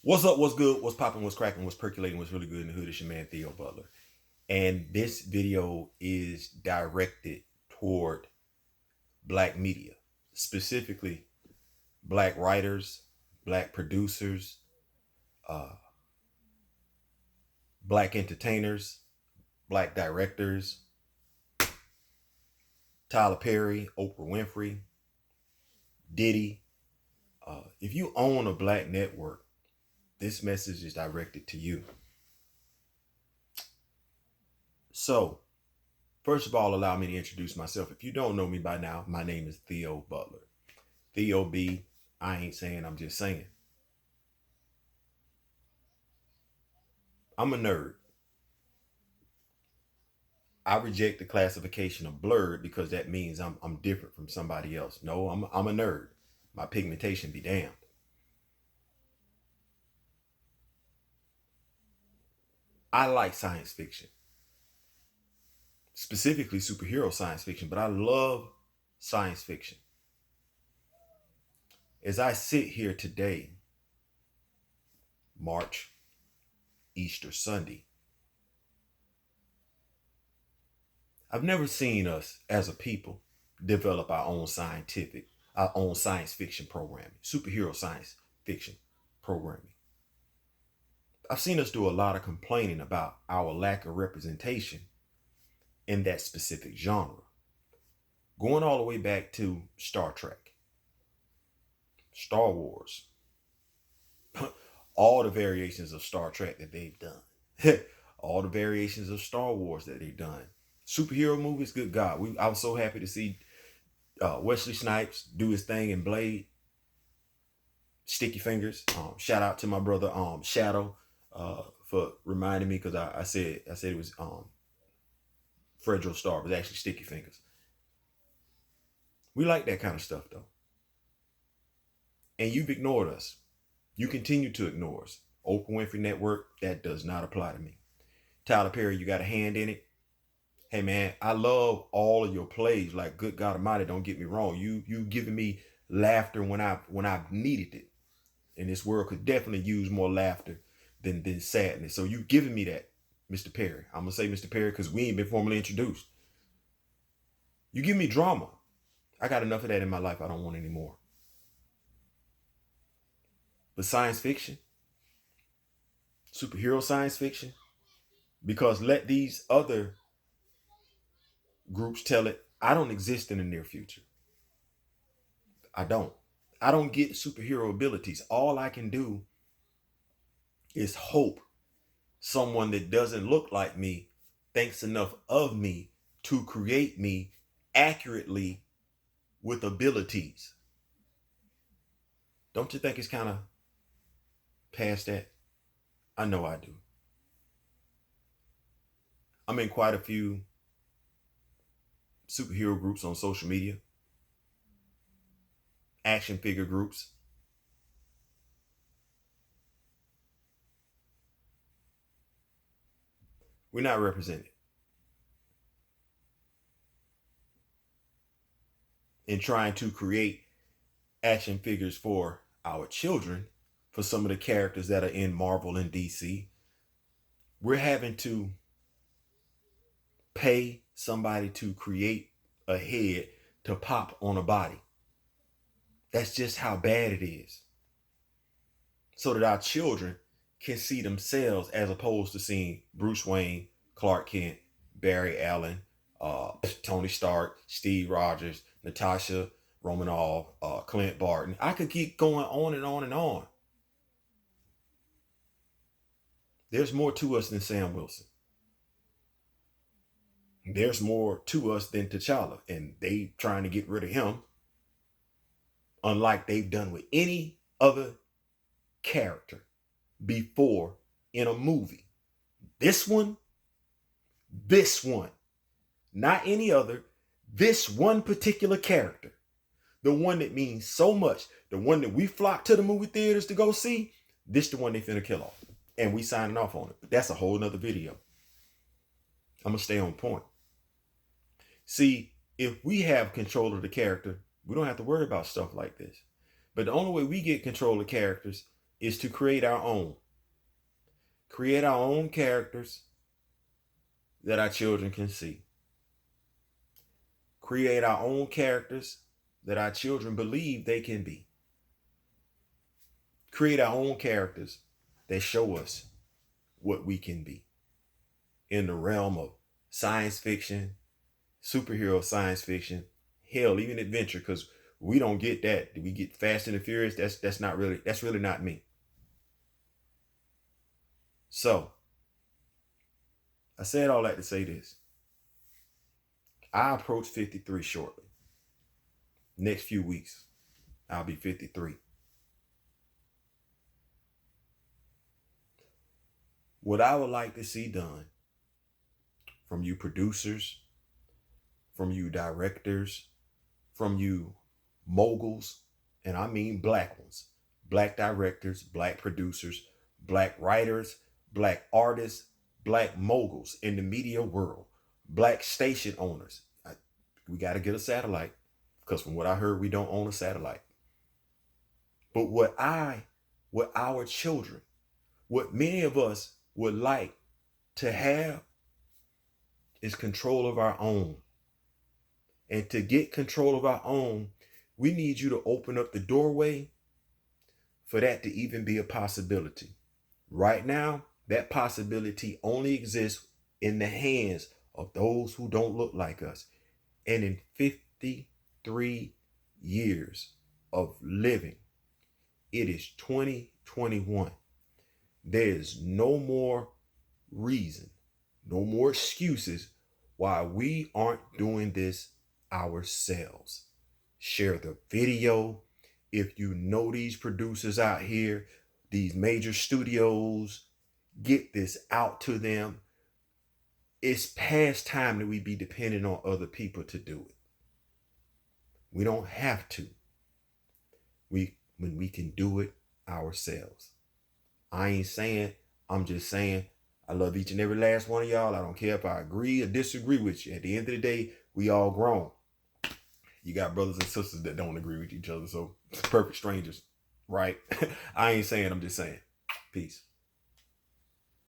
What's up? What's good? What's popping? What's cracking? What's percolating? What's really good in the hood? It's your man Theo Butler, and this video is directed toward Black media, specifically Black writers, Black producers, uh, Black entertainers, Black directors, Tyler Perry, Oprah Winfrey, Diddy. If you own a Black network, this message is directed to you. So, first of all, allow me to introduce myself. If you don't know me by now, my name is Theo Butler. Theo B. I ain't saying, I'm just saying. I'm a nerd. I reject the classification of blurred because that means I'm different from somebody else. No, I'm a nerd. My pigmentation be damned. I like science fiction, specifically superhero science fiction, but I love science fiction. As I sit here today, March, Easter Sunday, I've never seen us as a people develop our own science fiction programming, superhero science fiction programming. I've seen us do a lot of complaining about our lack of representation in that specific genre. Going all the way back to Star Trek, Star Wars, all the variations of Star Trek that they've done, all the variations of Star Wars that they've done. Superhero movies, good God. I was so happy to see Wesley Snipes do his thing in Blade. Sticky fingers. Shout out to my brother Shadow for reminding me because I said it was Fredro Starr, but actually Sticky Fingers. We like that kind of stuff though, and you've ignored us. You continue to ignore us. Oprah Winfrey Network, that does not apply to me. Tyler Perry, you got a hand in it. Hey man, I love all of your plays. Like good God Almighty, don't get me wrong. You giving me laughter when I needed it. And this world could definitely use more laughter than sadness. So you giving me that, Mr. Perry. I'm gonna say Mr. Perry because we ain't been formally introduced. You give me drama. I got enough of that in my life. I don't want any more. But science fiction, superhero science fiction, because let these other groups tell it, I don't exist in the near future. I don't. I don't get superhero abilities. All I can do is hope someone that doesn't look like me thinks enough of me to create me accurately with abilities. Don't you think it's kind of past that? I know I do. I'm in quite a few superhero groups on social media, action figure groups. We're not represented. In trying to create action figures for our children, for some of the characters that are in Marvel and DC, we're having to pay somebody to create a head to pop on a body. That's just how bad it is. So that our children can see themselves as opposed to seeing Bruce Wayne, Clark Kent, Barry Allen, Tony Stark, Steve Rogers, Natasha Romanoff, Clint Barton. I could keep going on and on and on. There's more to us than Sam Wilson. There's more to us than T'Challa, and they trying to get rid of him, unlike they've done with any other character before in a movie. This one, this one, not any other, this one particular character, the one that means so much, the one that we flock to the movie theaters to go see, this the one they finna kill off. And we signing off on it. But that's a whole nother video. I'm gonna stay on point. See, if we have control of the character, we don't have to worry about stuff like this. But the only way we get control of characters is to create our own. Create our own characters that our children can see. Create our own characters that our children believe they can be. Create our own characters that show us what we can be in the realm of science fiction, superhero science fiction, hell, even adventure, because we don't get that. We get Fast and the Furious. That's really not me. So I said all that to say this. I approach 53 shortly. Next few weeks, I'll be 53. What I would like to see done from you producers, from you directors, from you moguls, and I mean black ones, black directors, black producers, black writers, black artists, black moguls in the media world, black station owners. We got to get a satellite, because from what I heard, we don't own a satellite. But what our children, what many of us would like to have is control of our own. And to get control of our own, we need you to open up the doorway for that to even be a possibility. Right now, that possibility only exists in the hands of those who don't look like us. And in 53 years of living, it is 2021. There is no more reason, no more excuses why we aren't doing this ourselves. Share the video. If you know these producers out here, these major studios, get this out to them. It's past time that we be dependent on other people to do it. We don't have to. When we can do it ourselves. I ain't saying, I'm just saying, I love each and every last one of y'all. I don't care if I agree or disagree with you. At the end of the day, we all grown. You got brothers and sisters that don't agree with each other, so perfect strangers, right? I ain't saying, I'm just saying. Peace.